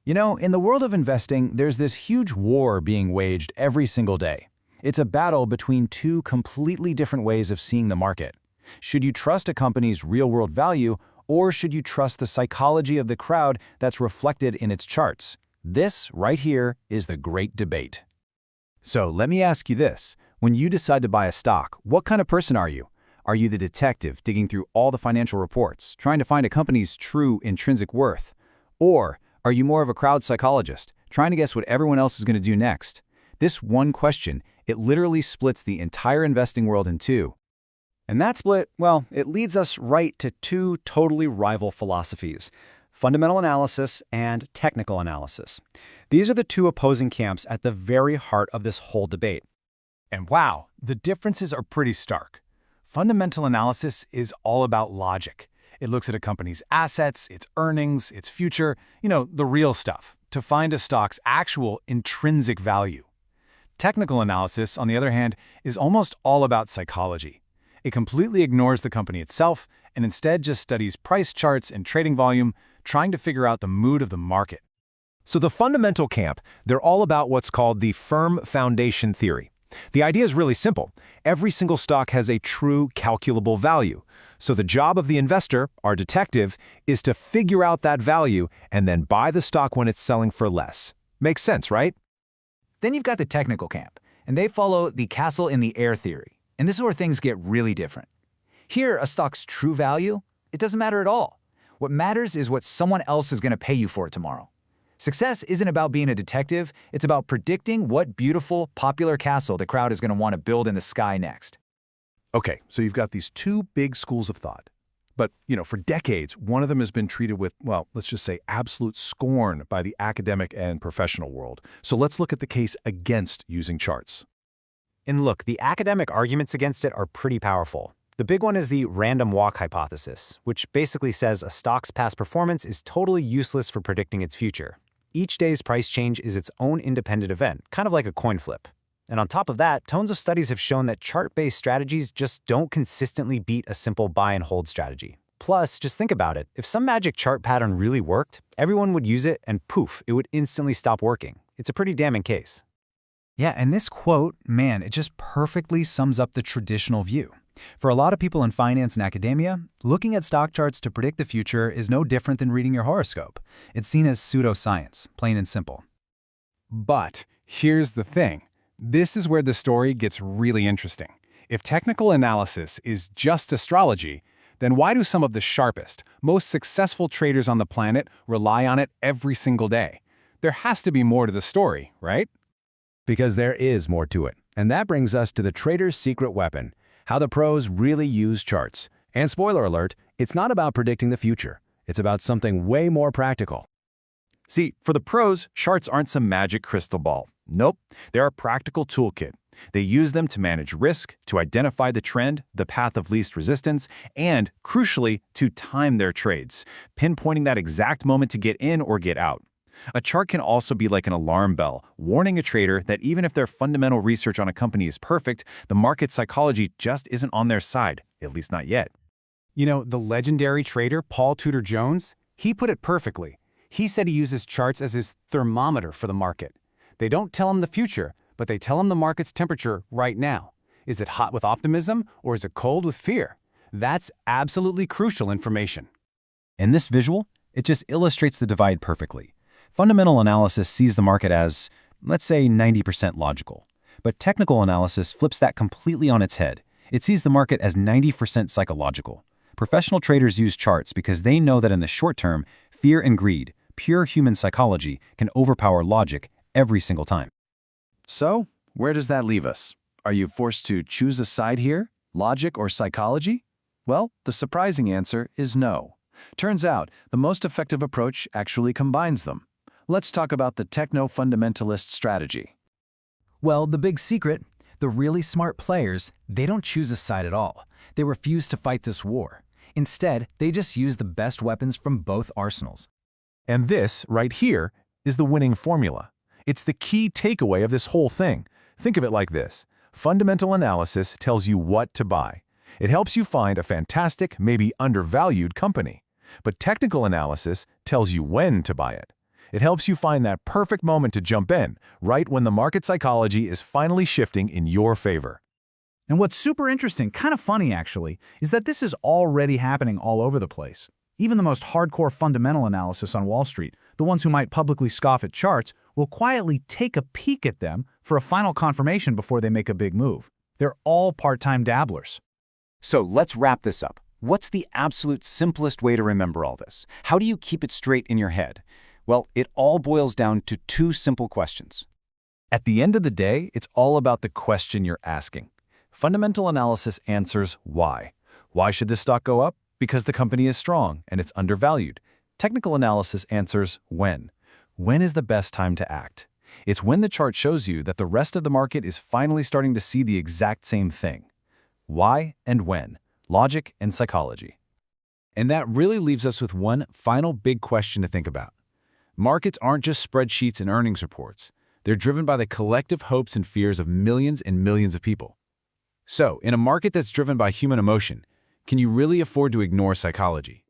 You know, in the world of investing, there's this huge war being waged every single day. It's a battle between two completely different ways of seeing the market. Should you trust a company's real-world value, or should you trust the psychology of the crowd that's reflected in its charts? This, right here, is the great debate. So let me ask you this. When you decide to buy a stock, what kind of person are you? Are you the detective digging through all the financial reports, trying to find a company's true intrinsic worth? Or are you more of a crowd psychologist, trying to guess what everyone else is going to do next? This one question, it literally splits the entire investing world in two. And that split, well, it leads us right to two totally rival philosophies: fundamental analysis and technical analysis. These are the two opposing camps at the very heart of this whole debate. And wow, the differences are pretty stark. Fundamental analysis is all about logic. It looks at a company's assets, its earnings, its future, the real stuff, to find a stock's actual intrinsic value. Technical analysis, on the other hand, is almost all about psychology. It completely ignores the company itself and instead just studies price charts and trading volume, trying to figure out the mood of the market. So the fundamental camp, they're all about what's called the firm foundation theory. The idea is really simple. Every single stock has a true calculable value. So the job of the investor, our detective, is to figure out that value and then buy the stock when it's selling for less. Makes sense, right? Then you've got the technical camp, and they follow the castle in the air theory. And this is where things get really different. Here, a stock's true value, it doesn't matter at all. What matters is what someone else is going to pay you for it tomorrow. Success isn't about being a detective, it's about predicting what beautiful, popular castle the crowd is going to want to build in the sky next. Okay, so you've got these two big schools of thought. But, for decades, one of them has been treated with, well, let's just say absolute scorn by the academic and professional world. So let's look at the case against using charts. And look, the academic arguments against it are pretty powerful. The big one is the random walk hypothesis, which basically says a stock's past performance is totally useless for predicting its future. Each day's price change is its own independent event, kind of like a coin flip. And on top of that, tons of studies have shown that chart-based strategies just don't consistently beat a simple buy and hold strategy. Plus, just think about it. If some magic chart pattern really worked, everyone would use it and poof, it would instantly stop working. It's a pretty damning case. Yeah, and this quote, man, it just perfectly sums up the traditional view. For a lot of people in finance and academia, looking at stock charts to predict the future is no different than reading your horoscope. It's seen as pseudoscience, plain and simple. But here's the thing. This is where the story gets really interesting. If technical analysis is just astrology, then why do some of the sharpest, most successful traders on the planet rely on it every single day? There has to be more to the story, right? Because there is more to it. And that brings us to the trader's secret weapon, how the pros really use charts. And spoiler alert, it's not about predicting the future. It's about something way more practical. See, for the pros, charts aren't some magic crystal ball. Nope, they're a practical toolkit. They use them to manage risk, to identify the trend, the path of least resistance, and, crucially, to time their trades, pinpointing that exact moment to get in or get out. A chart can also be like an alarm bell, warning a trader that even if their fundamental research on a company is perfect, the market psychology just isn't on their side, at least not yet. The legendary trader Paul Tudor Jones, he put it perfectly. He said he uses charts as his thermometer for the market. They don't tell him the future, but they tell him the market's temperature right now. Is it hot with optimism or is it cold with fear? That's absolutely crucial information. And this visual, it just illustrates the divide perfectly. Fundamental analysis sees the market as, let's say, 90% logical. But technical analysis flips that completely on its head. It sees the market as 90% psychological. Professional traders use charts because they know that in the short term, fear and greed, pure human psychology, can overpower logic every single time. So, where does that leave us? Are you forced to choose a side here, logic or psychology? Well, the surprising answer is no. Turns out, the most effective approach actually combines them. Let's talk about the techno-fundamentalist strategy. Well, the big secret, the really smart players, they don't choose a side at all. They refuse to fight this war. Instead, they just use the best weapons from both arsenals. And this, right here, is the winning formula. It's the key takeaway of this whole thing. Think of it like this. Fundamental analysis tells you what to buy. It helps you find a fantastic, maybe undervalued company. But technical analysis tells you when to buy it. It helps you find that perfect moment to jump in, right when the market psychology is finally shifting in your favor. And what's super interesting, kind of funny actually, is that this is already happening all over the place. Even the most hardcore fundamental analysis on Wall Street, the ones who might publicly scoff at charts, will quietly take a peek at them for a final confirmation before they make a big move. They're all part-time dabblers. So let's wrap this up. What's the absolute simplest way to remember all this? How do you keep it straight in your head? Well, it all boils down to two simple questions. At the end of the day, it's all about the question you're asking. Fundamental analysis answers why. Why should this stock go up? Because the company is strong and it's undervalued. Technical analysis answers when. When is the best time to act? It's when the chart shows you that the rest of the market is finally starting to see the exact same thing. Why and when. Logic and psychology. And that really leaves us with one final big question to think about. Markets aren't just spreadsheets and earnings reports. They're driven by the collective hopes and fears of millions and millions of people. So, in a market that's driven by human emotion, can you really afford to ignore psychology?